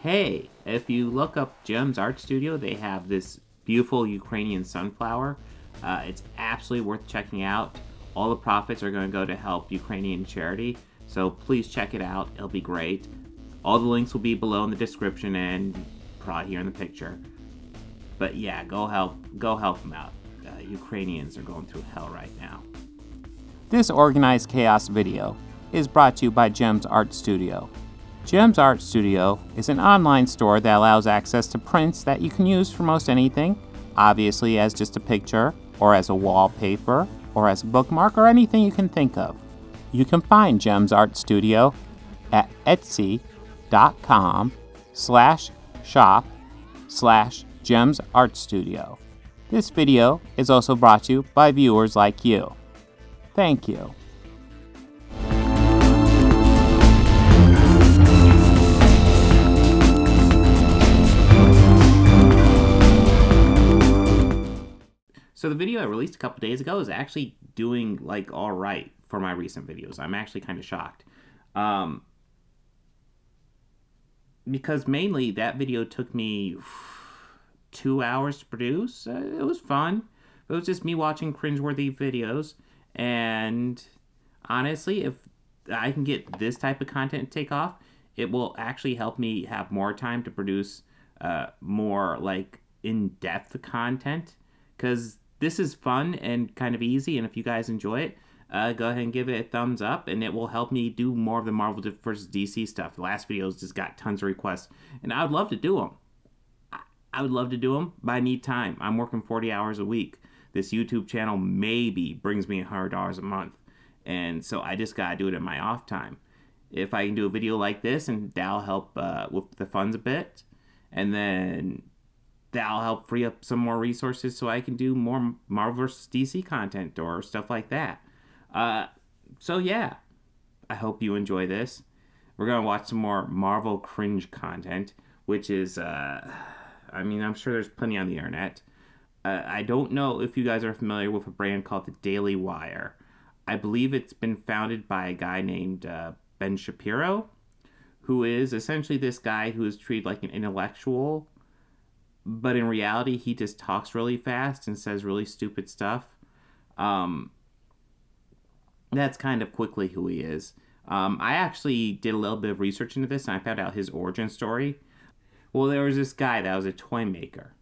Hey, if you look up Jem's Art Studio, they have this beautiful Ukrainian sunflower. It's absolutely worth checking out. All the profits are going to go to help Ukrainian charity, so please check it out. It'll be great. All the links will be below in the description and probably here in the picture. But yeah, go help them out. Ukrainians are going through hell right now. This Organized Chaos video is brought to you by Jem's Art Studio. Jem's Art Studio is an online store that allows access to prints that you can use for most anything, obviously as just a picture, or as a wallpaper, or as a bookmark, or anything you can think of. You can find Jem's Art Studio at etsy.com/shop/Jem's Art Studio. This video is also brought to you by viewers like you. Thank you. So the video I released a couple days ago is actually doing all right for my recent videos. I'm actually kind of shocked. Because mainly that video took me 2 hours to produce. It was fun. It was just me watching cringeworthy videos. And honestly, if I can get this type of content to take off, it will actually help me have more time to produce more in-depth content. Because this is fun and kind of easy, and if you guys enjoy it, go ahead and give it a thumbs up, and it will help me do more of the Marvel vs. DC stuff. The last videos just got tons of requests, and I would love to do them. I would love to do them, but I need time. I'm working 40 hours a week. This YouTube channel maybe brings me $100 a month, and so I just gotta do it in my off time. If I can do a video like this, and that'll help with the funds a bit, and then that'll help free up some more resources so I can do more Marvel vs. DC content or stuff like that. So yeah, I hope you enjoy this. We're going to watch some more Marvel cringe content, which is, I'm sure there's plenty on the internet. I don't know if you guys are familiar with a brand called the Daily Wire. I believe it's been founded by a guy named Ben Shapiro, who is essentially this guy who is treated like an intellectual, but in reality, he just talks really fast and says really stupid stuff. That's kind of quickly who he is. I actually did a little bit of research into this, and I found out his origin story. Well, there was this guy that was a toy maker,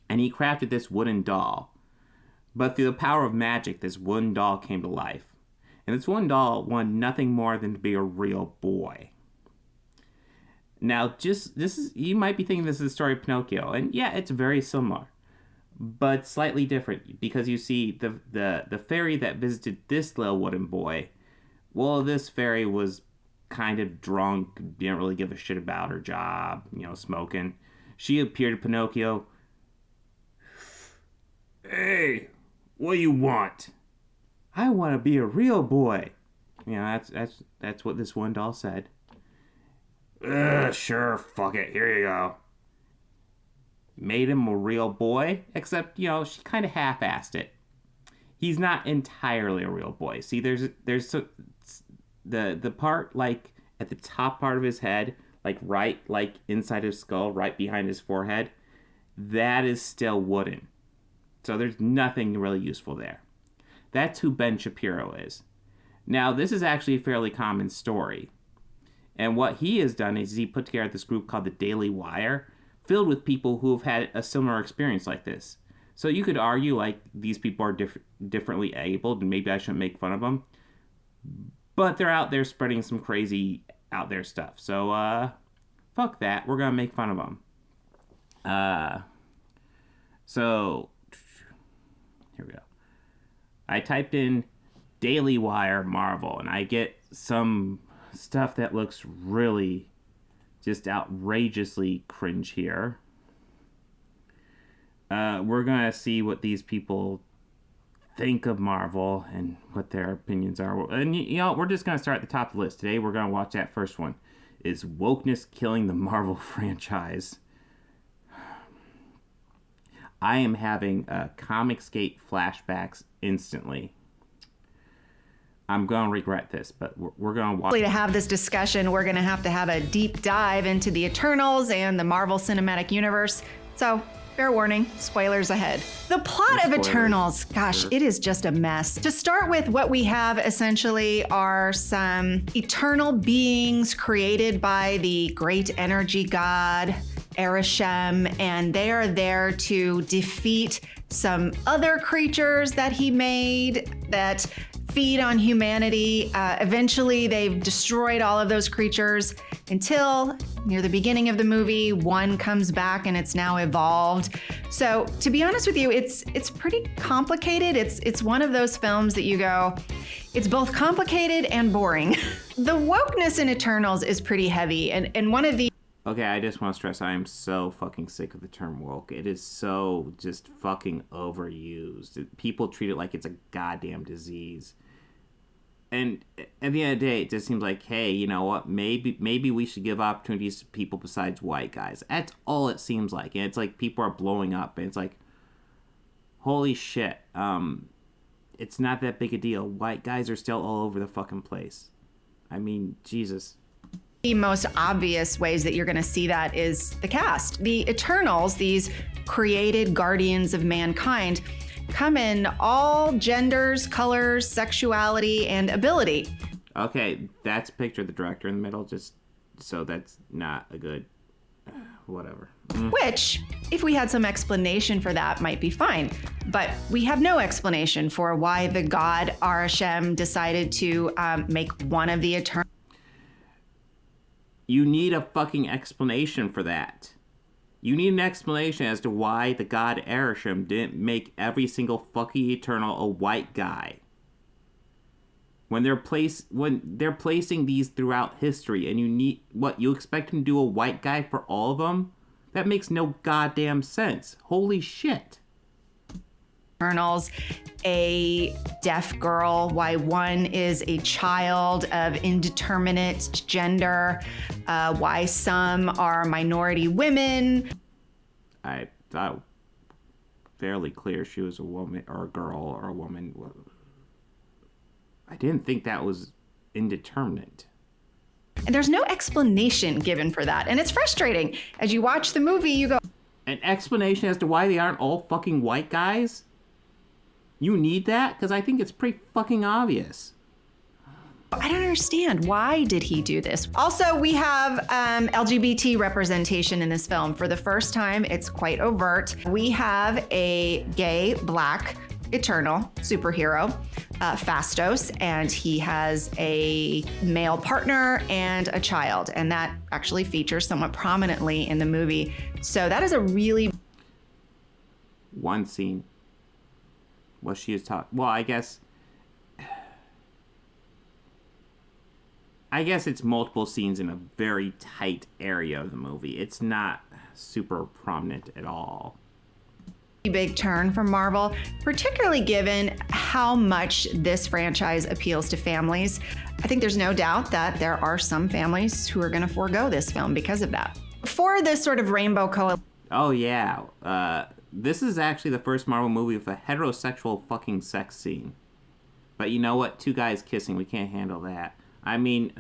and he crafted this wooden doll. But through the power of magic, this wooden doll came to life. And this wooden doll wanted nothing more than to be a real boy. Now, you might be thinking this is the story of Pinocchio, and yeah, it's very similar, but slightly different, because you see, the fairy that visited this little wooden boy, well, this fairy was kind of drunk, didn't really give a shit about her job, smoking. She appeared to Pinocchio. Hey, what do you want? I want to be a real boy. That's what this one doll said. Sure, fuck it, here you go. Made him a real boy, except, she kind of half-assed it. He's not entirely a real boy. See, there's the part, at the top part of his head, right, inside his skull, right behind his forehead, that is still wooden. So there's nothing really useful there. That's who Ben Shapiro is. Now, this is actually a fairly common story. And what he has done is he put together this group called the Daily Wire, filled with people who have had a similar experience like this. So you could argue these people are differently abled, and maybe I shouldn't make fun of them. But they're out there spreading some crazy out there stuff. So fuck that. We're gonna make fun of them. So here we go. I typed in Daily Wire Marvel, and I get some stuff that looks really just outrageously cringe here. We're gonna see what these people think of Marvel and what their opinions are. And we're just gonna start at the top of the list. Today we're gonna watch that first one. Is wokeness killing the Marvel franchise? I am having Comicsgate flashbacks instantly. I'm going to regret this, but we're going to watch. To have this discussion, we're going to have a deep dive into the Eternals and the Marvel Cinematic Universe. So, fair warning, spoilers ahead. The plot of Eternals, gosh, it is just a mess. To start with, what we have essentially are some eternal beings created by the great energy god, Arishem, and they are there to defeat some other creatures that he made that feed on humanity. Eventually, they've destroyed all of those creatures until near the beginning of the movie, one comes back and it's now evolved. So to be honest with you, it's pretty complicated. It's one of those films that you go, it's both complicated and boring. The wokeness in Eternals is pretty heavy, and one of the Okay, I just want to stress I am so fucking sick of the term woke. It is so just fucking overused. People treat it like it's a goddamn disease. And at the end of the day, it just seems like, hey, you know what? Maybe we should give opportunities to people besides white guys. That's all it seems like. And it's like people are blowing up. And it's like, holy shit. It's not that big a deal. White guys are still all over the fucking place. I mean, Jesus. The most obvious ways that you're going to see that is the cast. The Eternals, these created guardians of mankind, come in all genders, colors, sexuality, and ability. Okay, that's a picture of the director in the middle, just so that's not a good whatever. Which, if we had some explanation for that, might be fine. But we have no explanation for why the god Arishem decided to make one of the Eternals. You need a fucking explanation for that. You need an explanation as to why the god Arishem didn't make every single fucking Eternal a white guy. When they're placing these throughout history, and you expect him to do a white guy for all of them? That makes no goddamn sense. Holy shit. Eternals, a deaf girl, why one is a child of indeterminate gender, why some are minority women. I thought fairly clear she was a woman or a girl or a woman. I didn't think that was indeterminate. And there's no explanation given for that. And it's frustrating. As you watch the movie, you go, an explanation as to why they aren't all fucking white guys? You need that? Because I think it's pretty fucking obvious. I don't understand. Why did he do this? Also, we have LGBT representation in this film. For the first time, it's quite overt. We have a gay, black, Eternal superhero, Phastos, and he has a male partner and a child. And that actually features somewhat prominently in the movie. So that is a really... One scene. What she is taught. Well, I guess it's multiple scenes in a very tight area of the movie. It's not super prominent at all. Big turn from Marvel, particularly given how much this franchise appeals to families. I think there's no doubt that there are some families who are going to forego this film because of that. For this sort of rainbow coalition. Oh, yeah. This is actually the first Marvel movie with a heterosexual fucking sex scene. But you know what? Two guys kissing, we can't handle that. I mean,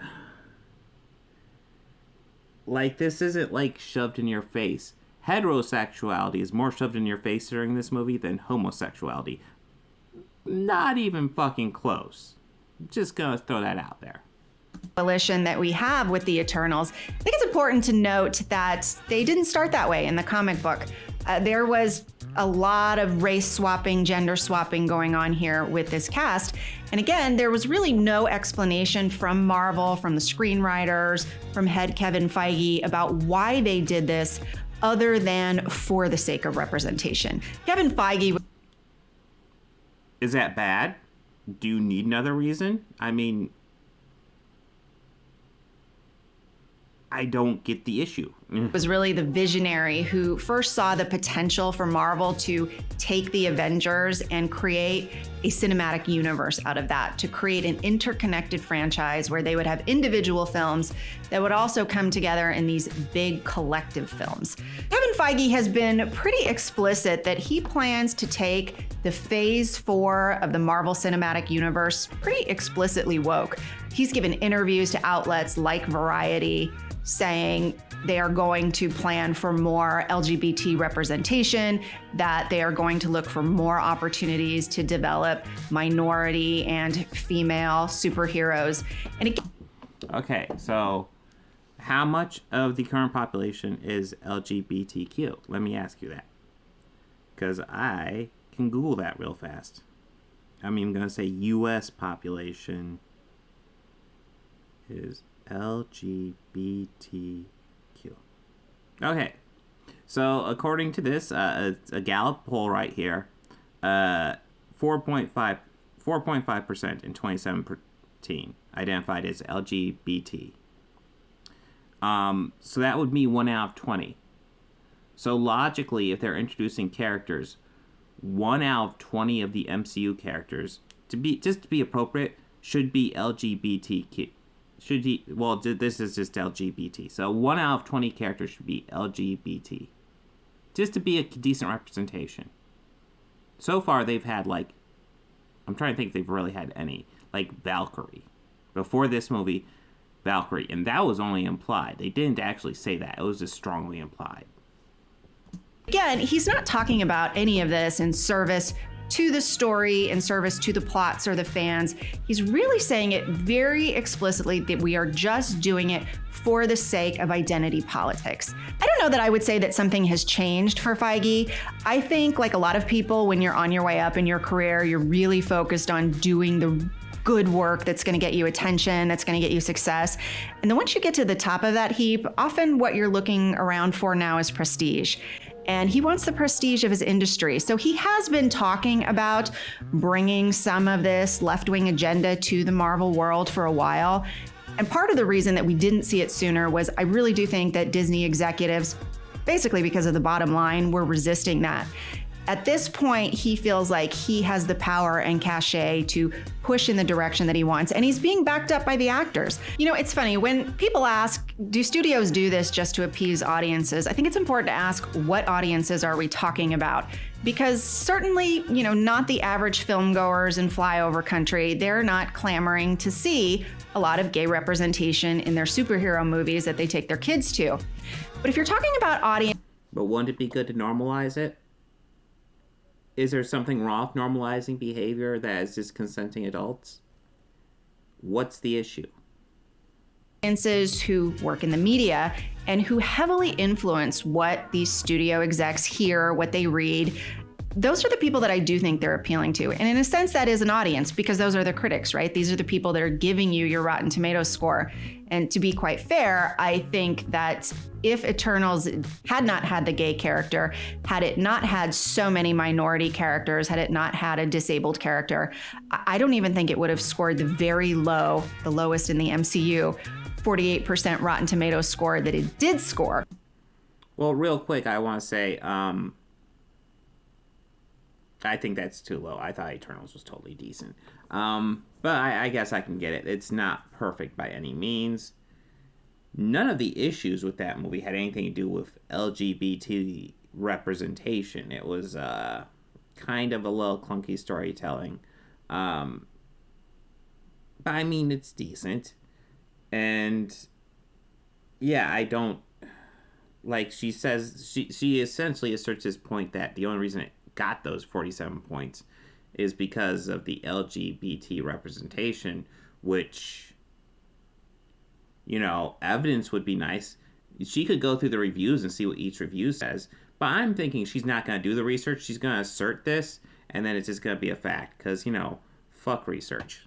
like, this isn't, like, shoved in your face. Heterosexuality is more shoved in your face during this movie than homosexuality. Not even fucking close. Just gonna throw that out there. Coalition that we have with the Eternals. I think it's important to note that they didn't start that way in the comic book. There was a lot of race swapping, gender swapping going on here with this cast. And again, there was really no explanation from Marvel, from the screenwriters, from head Kevin Feige about why they did this other than for the sake of representation. Kevin Feige... Is that bad? Do you need another reason? I mean, I don't get the issue. Was really the visionary who first saw the potential for Marvel to take the Avengers and create a cinematic universe out of that, to create an interconnected franchise where they would have individual films that would also come together in these big collective films. Kevin Feige has been pretty explicit that he plans to take the Phase 4 of the Marvel Cinematic Universe pretty explicitly woke. He's given interviews to outlets like Variety saying they are going to plan for more LGBT representation, that they are going to look for more opportunities to develop minority and female superheroes. And again, Okay, so how much of the current population is LGBTQ? Let me ask you that. Because I can Google that real fast. I'm even going to say U.S. population is LGBTQ. Okay, so according to this, a Gallup poll right here, 4.5% in 2017 identified as LGBT. So that would be 1 out of 20. So logically, if they're introducing characters, 1 out of 20 of the MCU characters, to be appropriate, should be LGBTQ. This is just LGBT. So 1 out of 20 characters should be LGBT. Just to be a decent representation. So far, they've had, I'm trying to think if they've really had any. Valkyrie. Before this movie, Valkyrie. And that was only implied. They didn't actually say that. It was just strongly implied. Again, he's not talking about any of this in service to the story, in service to the plots or the fans. He's really saying it very explicitly that we are just doing it for the sake of identity politics. I don't know that I would say that something has changed for Feige. I think, like a lot of people, when you're on your way up in your career, you're really focused on doing the good work that's going to get you attention, that's going to get you success. And then once you get to the top of that heap, often what you're looking around for now is prestige. And he wants the prestige of his industry. So he has been talking about bringing some of this left-wing agenda to the Marvel world for a while. And part of the reason that we didn't see it sooner was I really do think that Disney executives, basically because of the bottom line, were resisting that. At this point, he feels like he has the power and cachet to push in the direction that he wants, and he's being backed up by the actors. You know, it's funny, when people ask, do studios do this just to appease audiences? I think it's important to ask, what audiences are we talking about? Because certainly, not the average film goers in flyover country. They're not clamoring to see a lot of gay representation in their superhero movies that they take their kids to. But if you're talking about audience... But wouldn't it be good to normalize it? Is there something wrong with normalizing behavior that is just consenting adults? What's the issue? Audiences who work in the media and who heavily influence what these studio execs hear, what they read. Those are the people that I do think they're appealing to. And in a sense, that is an audience because those are the critics, right? These are the people that are giving you your Rotten Tomatoes score. And to be quite fair, I think that if Eternals had not had the gay character, had it not had so many minority characters, had it not had a disabled character, I don't even think it would have scored the very low, the lowest in the MCU, 48% Rotten Tomatoes score that it did score. Well, real quick, I want to say, I think that's too low. I thought Eternals was totally decent. But I guess I can get it. It's not perfect by any means. None of the issues with that movie had anything to do with LGBT representation. It was kind of a little clunky storytelling. But I mean, it's decent. And yeah, I don't... she says... She essentially asserts this point that the only reason it got those 47 points is because of the LGBT representation, which, evidence would be nice. She could go through the reviews and see what each review says, but I'm thinking she's not going to do the research. She's going to assert this, and then it's just going to be a fact, because, fuck research.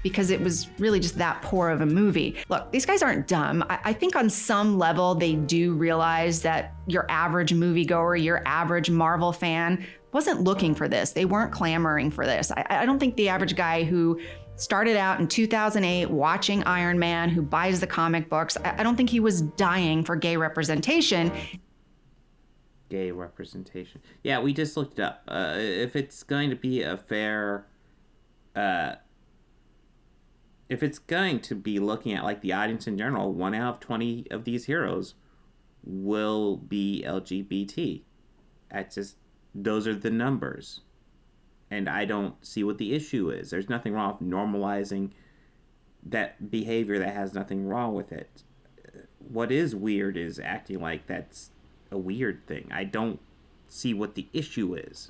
Because it was really just that poor of a movie. Look, these guys aren't dumb. I think on some level they do realize that your average moviegoer, your average Marvel fan wasn't looking for this. They weren't clamoring for this. I don't think the average guy who started out in 2008 watching Iron Man, who buys the comic books, I don't think he was dying for gay representation. Gay representation. Yeah, we just looked it up. If it's going to be a fair... if it's going to be looking at the audience in general, 1 out of 20 of these heroes will be LGBT. Those are the numbers. And I don't see what the issue is. There's nothing wrong with normalizing that behavior that has nothing wrong with it. What is weird is acting like that's a weird thing. I don't see what the issue is.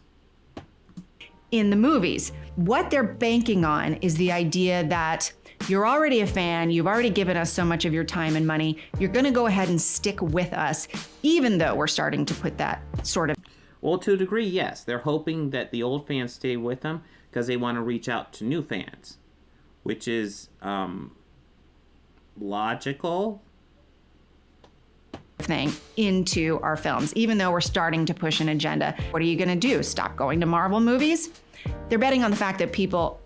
In the movies, what they're banking on is the idea that you're already a fan, you've already given us so much of your time and money, you're going to go ahead and stick with us, even though we're starting to put that sort of... Well, to a degree, yes. They're hoping that the old fans stay with them because they want to reach out to new fans, which is logical. Thing into our films, even though we're starting to push an agenda. What are you going to do? Stop going to Marvel movies? They're betting on the fact that people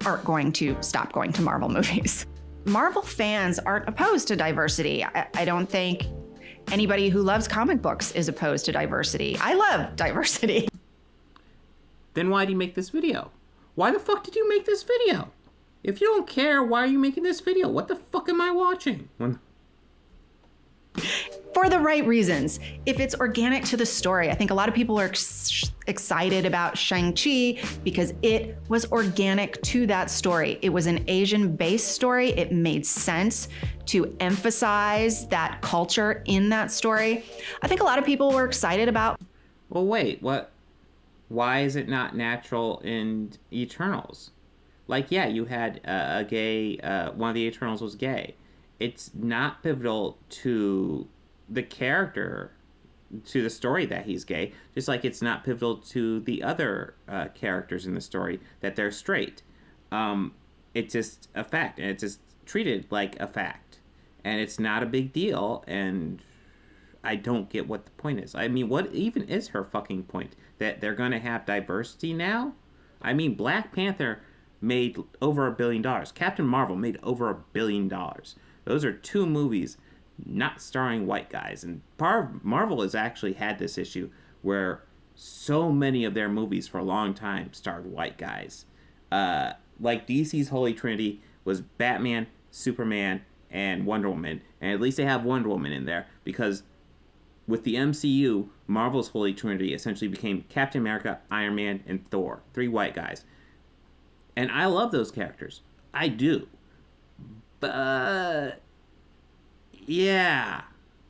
aren't going to stop going to Marvel movies. Marvel fans aren't opposed to diversity. I don't think anybody who loves comic books is opposed to diversity. I love diversity. Then why do you make this video? Why the fuck did you make this video? If you don't care, why are you making this video? What the fuck am I watching? For the right reasons. If it's organic to the story, I think a lot of people are excited about Shang-Chi because it was organic to that story. It was an Asian-based story. It made sense to emphasize that culture in that story. I think a lot of people were excited about... Well, wait, what? Why is it not natural in Eternals? Like, yeah, you had a gay, one of the Eternals was gay. It's not pivotal to the character, to the story that he's gay, just like it's not pivotal to the other characters in the story that they're straight. It's just a fact, and it's just treated like a fact. And it's not a big deal, and I don't get what the point is. I mean, what even is her fucking point? That they're going to have diversity now? I mean, Black Panther made over $1 billion. Captain Marvel made over $1 billion. Those are two movies not starring white guys. And Marvel has actually had this issue where so many of their movies for a long time starred white guys. Like DC's Holy Trinity was Batman, Superman, and Wonder Woman. And at least they have Wonder Woman in there because with the MCU, Marvel's Holy Trinity essentially became Captain America, Iron Man, and Thor. 3 white guys. And I love those characters. I do. But yeah,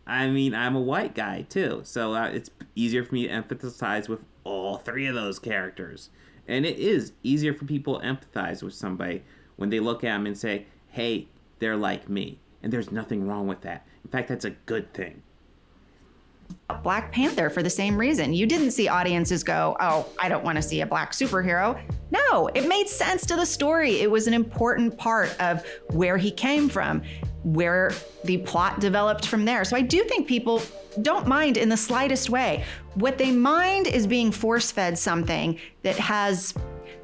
I mean, I'm a white guy too, so it's easier for me to empathize with all 3 of those characters. And it is easier for people to empathize with somebody when they look at them and say, hey, they're like me. And there's nothing wrong with that. In fact, that's a good thing. Black Panther for the same reason. You didn't see audiences go, oh, I don't want to see a black superhero. No, it made sense to the story. It was an important part of where he came from, where the plot developed from there. So I do think people don't mind in the slightest way. What they mind is being force-fed something that has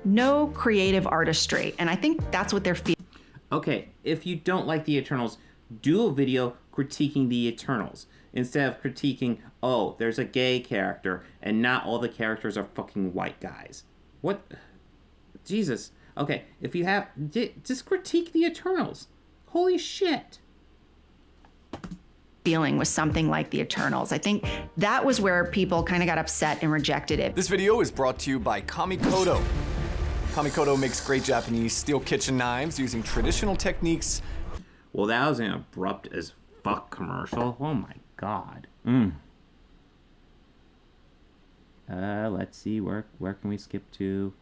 no creative artistry. And I think that's what they're feeling. Okay, if you don't like the Eternals, do a video critiquing the Eternals. Instead of critiquing, oh, there's a gay character, and not all the characters are fucking white guys. What? Jesus. Okay, if you have... just critique the Eternals. Holy shit. Feeling was something like the Eternals. I think that was where people kind of got upset and rejected it. This video is brought to you by Kamikoto. Kamikoto makes great Japanese steel kitchen knives using traditional techniques. Well, that was an abrupt as fuck commercial. Oh my god. Let's see, where can we skip to?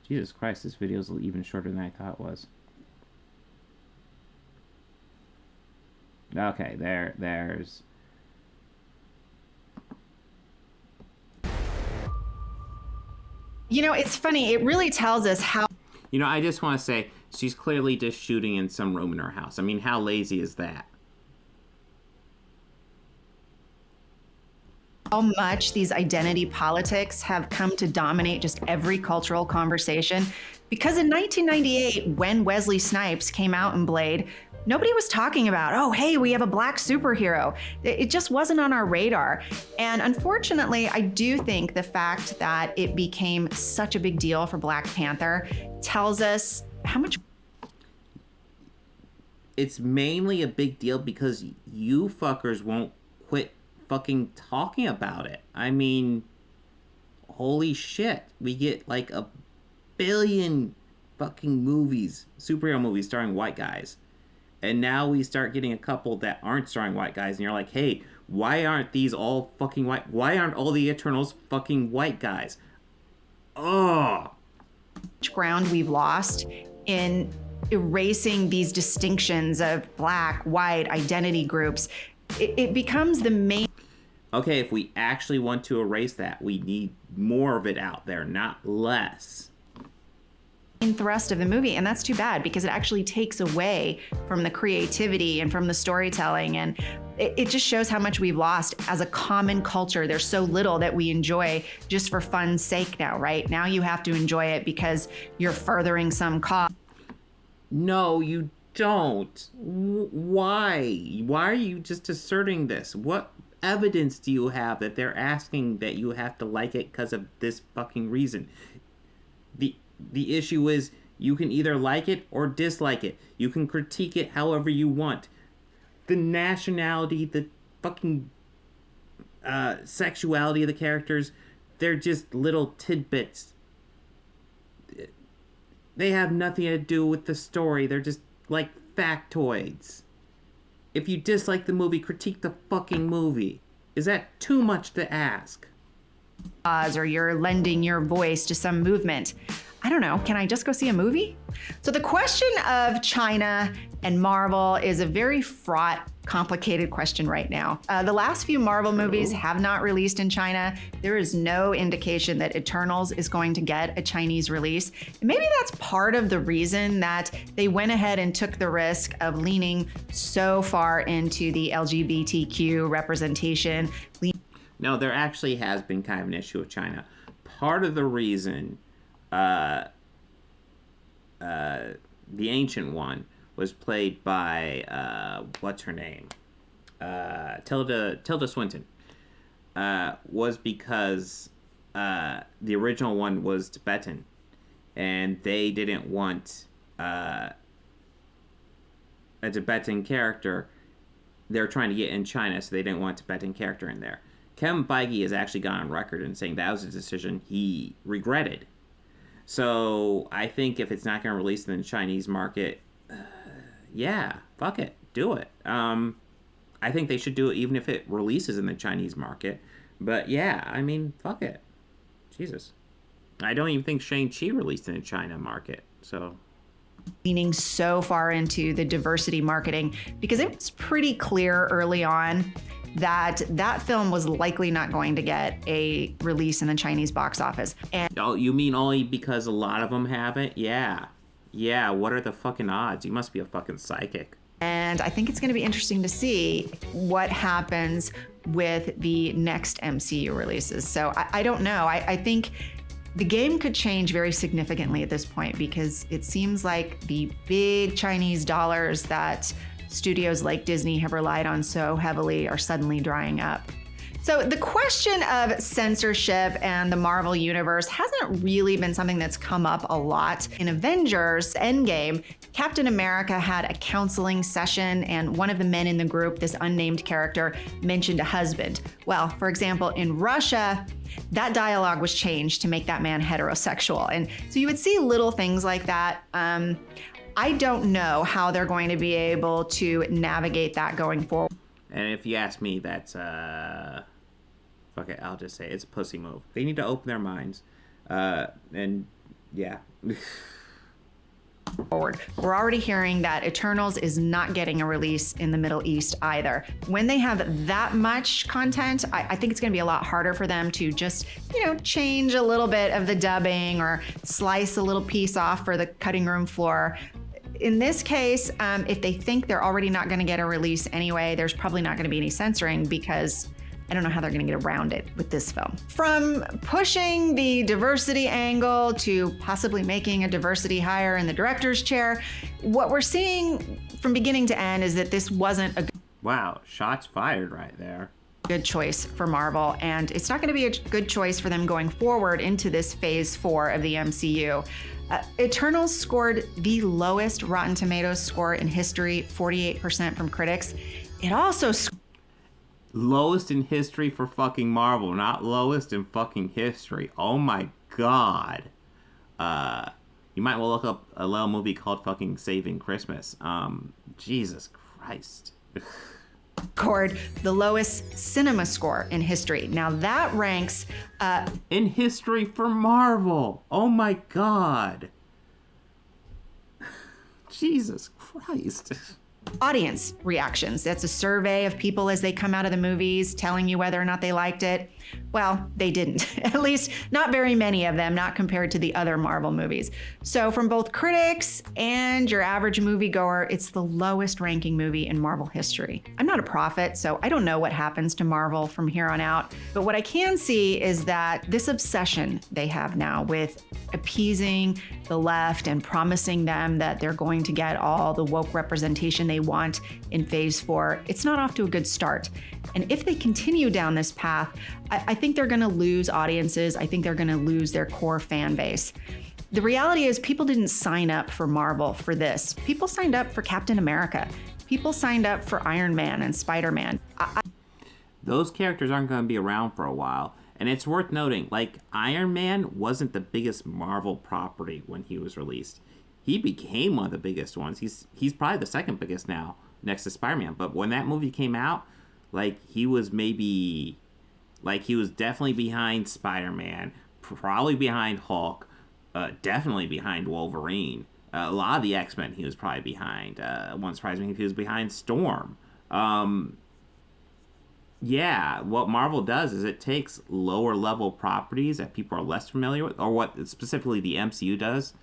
Jesus Christ, this video is even shorter than I thought it was. Okay, there's... You know, it's funny. It really tells us how... You know, I just want to say, she's clearly just shooting in some room in her house. I mean, how lazy is that? How much these identity politics have come to dominate just every cultural conversation. Because in 1998, when Wesley Snipes came out in Blade, nobody was talking about, oh, hey, we have a black superhero. It just wasn't on our radar. And unfortunately, I do think the fact that it became such a big deal for Black Panther tells us how much... It's mainly a big deal because you fuckers won't quit fucking talking about it. I mean, holy shit. We get like a billion fucking movies, superhero movies starring white guys. And now we start getting a couple that aren't starring white guys, and you're like, hey, why aren't these all fucking white? Why aren't all the Eternals fucking white guys? Oh. Ground we've lost in erasing these distinctions of black, white, identity groups. It becomes the main. Okay, if we actually want to erase that, we need more of it out there, not less. Thrust of the movie, and that's too bad because it actually takes away from the creativity and from the storytelling, and it just shows how much we've lost as a common culture. There's so little that we enjoy just for fun's sake now, right? Now you have to enjoy it because you're furthering some cause. No, you don't. Why? Why are you just asserting this? What evidence do you have that they're asking that you have to like it because of this fucking reason? The issue is you can either like it or dislike it. You can critique it however you want. The nationality, the fucking sexuality of the characters, they're just little tidbits. They have nothing to do with the story. They're just like factoids. If you dislike the movie, critique the fucking movie. Is that too much to ask? Or you're lending your voice to some movement. I don't know, can I just go see a movie? So the question of China and Marvel is a very fraught, complicated question right now. The last few Marvel movies have not released in China. There is no indication that Eternals is going to get a Chinese release. And maybe that's part of the reason that they went ahead and took the risk of leaning so far into the LGBTQ representation. No, there actually has been kind of an issue with China. Part of the reason the Ancient One was played by what's her name, Tilda Swinton, was because the original one was Tibetan, and they didn't want a Tibetan character. They're trying to get in China, so they didn't want a Tibetan character in there. Kevin Feige has actually gone on record and saying that was a decision he regretted. So I think if it's not going to release in the Chinese market, yeah, fuck it, do it. I think they should do it even if it releases in the Chinese market. But yeah, I mean, fuck it. Jesus. I don't even think Shang-Chi released in the China market, so. Leaning so far into the diversity marketing because it was pretty clear early on that that film was likely not going to get a release in the Chinese box office. And oh, you mean only because a lot of them haven't? Yeah. Yeah, what are the fucking odds? You must be a fucking psychic. And I think it's going to be interesting to see what happens with the next MCU releases. So I don't know. I think the game could change very significantly at this point because it seems like the big Chinese dollars that studios like Disney have relied on so heavily are suddenly drying up. So the question of censorship and the Marvel Universe hasn't really been something that's come up a lot. In Avengers Endgame, Captain America had a counseling session and one of the men in the group, this unnamed character, mentioned a husband. Well, for example, in Russia, that dialogue was changed to make that man heterosexual. And so you would see little things like that. I don't know how they're going to be able to navigate that going forward. And if you ask me, that's, fuck it, I'll just say it's a pussy move. They need to open their minds. And, yeah. Forward. We're already hearing that Eternals is not getting a release in the Middle East either. When they have that much content, I think it's going to be a lot harder for them to just, change a little bit of the dubbing or slice a little piece off for the cutting room floor. In this case, if they think they're already not going to get a release anyway, there's probably not going to be any censoring because I don't know how they're going to get around it with this film. From pushing the diversity angle to possibly making a diversity hire in the director's chair, what we're seeing from beginning to end is that this wasn't a Wow, shots fired right there. Good choice for Marvel, and it's not going to be a good choice for them going forward into this phase 4 of the MCU. Eternals scored the lowest Rotten Tomatoes score in history, 48% from critics. It also lowest in history for fucking Marvel, not lowest in fucking history. Oh my god. You might well look up a little movie called fucking Saving Christmas. Jesus Christ. Scored the lowest cinema score in history. Now that ranks in history for Marvel. Oh my God. Jesus Christ. audience reactions. That's a survey of people as they come out of the movies telling you whether or not they liked it. Well, they didn't. At least not very many of them, not compared to the other Marvel movies. So from both critics and your average moviegoer, it's the lowest ranking movie in Marvel history. I'm not a prophet, so I don't know what happens to Marvel from here on out. But what I can see is that this obsession they have now with appeasing the left and promising them that they're going to get all the woke representation they want in Phase 4, it's not off to a good start. And if they continue down this path, I think they're gonna lose audiences. I think they're gonna lose their core fan base. The reality is people didn't sign up for Marvel for this. People signed up for Captain America. People signed up for Iron Man and Spider-Man. Those characters aren't gonna be around for a while. And it's worth noting, like, Iron Man wasn't the biggest Marvel property when he was released. He became one of the biggest ones. He's probably the second biggest now, next to Spider-Man. But when that movie came out, like, he was definitely behind Spider-Man, probably behind Hulk, definitely behind Wolverine. A lot of the X-Men he was probably behind. Won't surprise me if he was behind Storm. Yeah, what Marvel does is it takes lower level properties that people are less familiar with, or what specifically the MCU does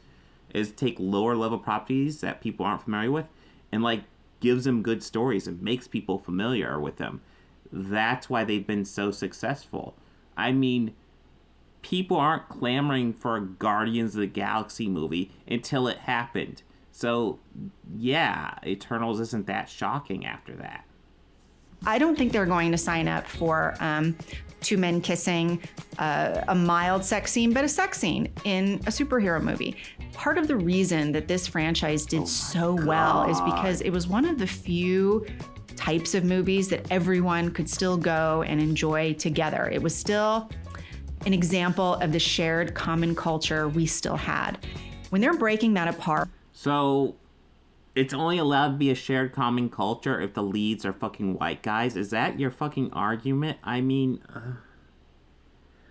is take lower level properties that people aren't familiar with and, like, gives them good stories and makes people familiar with them. That's why they've been so successful. I mean, people aren't clamoring for a Guardians of the Galaxy movie until it happened. So, yeah, Eternals isn't that shocking after that. I don't think they're going to sign up for two men kissing, a mild sex scene, but a sex scene in a superhero movie. Part of the reason that this franchise did so well is because it was one of the few types of movies that everyone could still go and enjoy together. It was still an example of the shared common culture we still had. When they're breaking that apart. So it's only allowed to be a shared common culture if the leads are fucking white guys. Is that your fucking argument? I mean,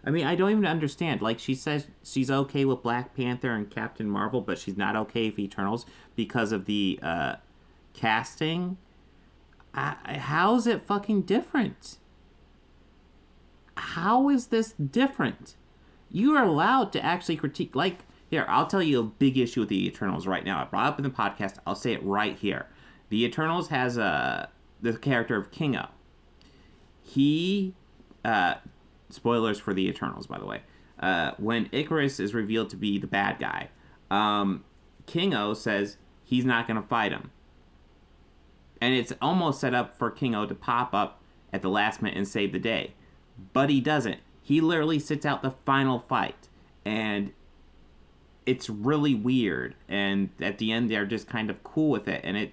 I don't even understand. Like, she says she's okay with Black Panther and Captain Marvel, but she's not okay with Eternals because of the casting. How is it fucking different? How is this different? You are allowed to actually critique, like, here, I'll tell you a big issue with the Eternals right now. I brought it up in the podcast. I'll say it right here. The Eternals has the character of Kingo. He, spoilers for the Eternals, by the way. When Icarus is revealed to be the bad guy, Kingo says he's not going to fight him. And it's almost set up for Kingo to pop up at the last minute and save the day. But he doesn't. He literally sits out the final fight. And it's really weird, and at the end they're just kind of cool with it, and it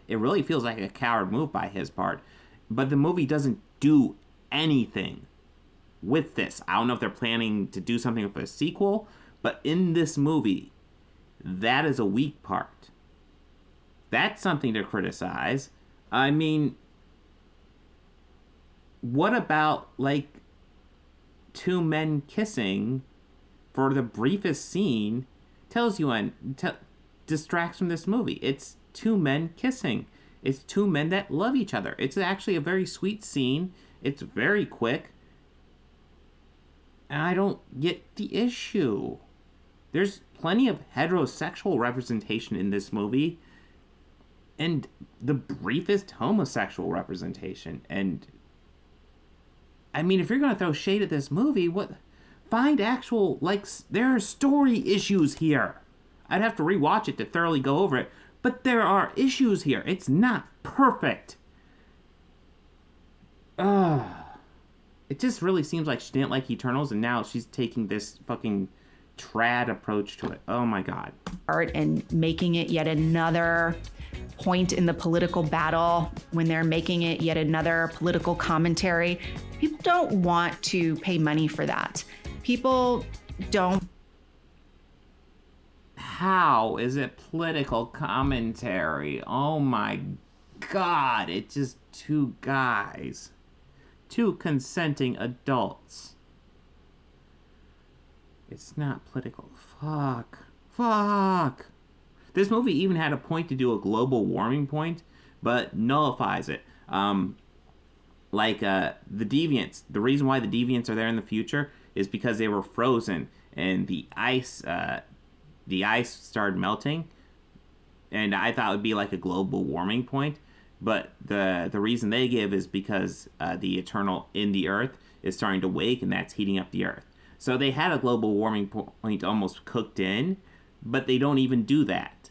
really feels like a coward move by his part. But the movie doesn't do anything with this. I don't know if they're planning to do something with a sequel, but in this movie, that is a weak part. That's something to criticize. I mean, what about, like, two men kissing for the briefest scene tells you distracts from this movie. It's two men kissing. It's two men that love each other. It's actually a very sweet scene. It's very quick. And I don't get the issue. There's plenty of heterosexual representation in this movie. And the briefest homosexual representation. And I mean, if you're going to throw shade at this movie, find actual, like, there are story issues here. I'd have to rewatch it to thoroughly go over it, but there are issues here. It's not perfect. It just really seems like she didn't like Eternals, and now she's taking this fucking trad approach to it. Oh my God. Art and making it yet another point in the political battle, when they're making it yet another political commentary. People don't want to pay money for that. People don't. how is it political commentary? Oh my God, it's just two guys. Two consenting adults. It's not political. Fuck. This movie even had a point to do a global warming point, but nullifies it. The deviants. The reason why the deviants are there in the future is because they were frozen and the ice started melting. And I thought it would be like a global warming point, but the reason they give is because the eternal in the earth is starting to wake, and that's heating up the earth. So they had a global warming point almost cooked in, but they don't even do that.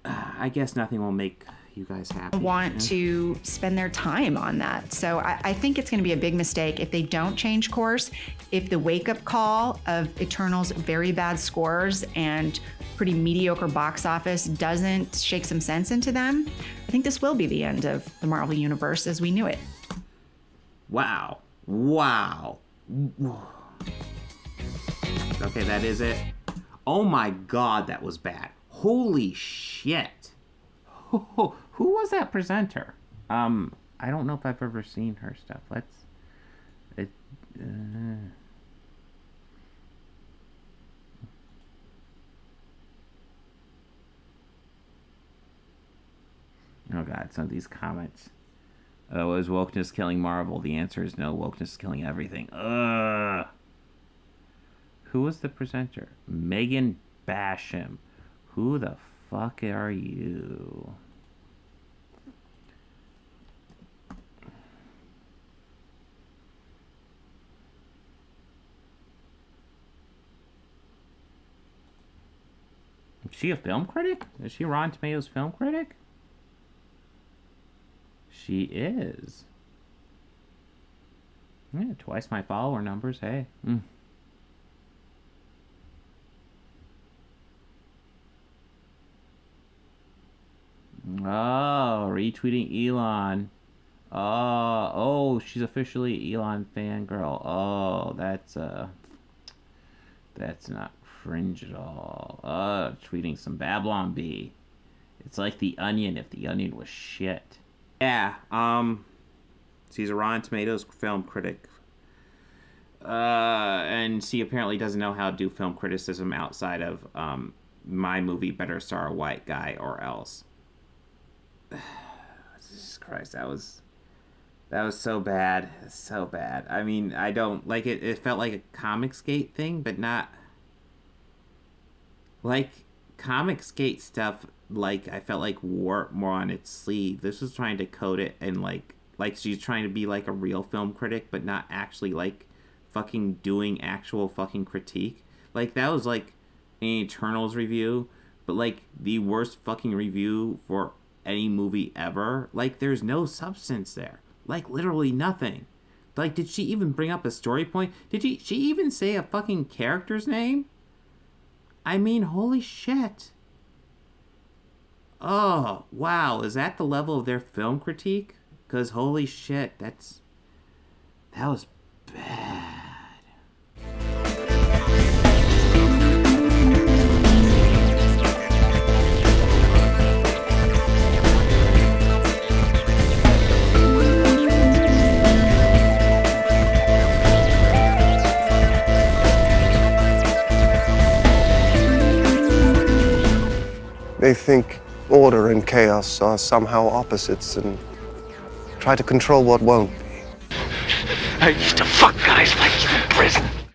I guess nothing will make you guys happy. Want to spend their time on that. So I think it's going to be a big mistake if they don't change course, if the wake-up call of Eternal's very bad scores and pretty mediocre box office doesn't shake some sense into them. I think this will be the end of the Marvel Universe as we knew it. Wow. Okay, that is it. Oh my God, that was bad. Holy shit. Who was that presenter? I don't know if I've ever seen her stuff. Oh God, some of these comments. Is wokeness killing Marvel? The answer is no. Wokeness is killing everything. Ugh. Who was the presenter? Megan Basham. Who the fuck are you? Is she a film critic? Is she Rotten Tomatoes film critic? She is. Yeah, twice my follower numbers. Hey. Oh, retweeting Elon. Oh, she's officially Elon fangirl. Oh, that's not cringe at all. Tweeting some Babylon Bee. It's like The Onion if The Onion was shit. Yeah, she's a Rotten Tomatoes film critic. And she apparently doesn't know how to do film criticism outside of my movie Better Star a White Guy or Else. Jesus Christ, that was so bad. So bad. I mean, I don't like it. It felt like a Comicsgate thing, but not like Comicsgate stuff. Like, I felt like wore more on its sleeve. This was trying to code it and like she's trying to be like a real film critic, but not actually like fucking doing actual fucking critique. Like, that was like an Eternals review, but like the worst fucking review for any movie ever. Like, there's no substance there. Like, literally nothing. Like, did she even bring up a story point? Did she even say a fucking character's name? I mean, holy shit. Oh, wow. Is that the level of their film critique? Because holy shit, that was bad. They think order and chaos are somehow opposites and try to control what won't be. I used to fuck guys like you in prison.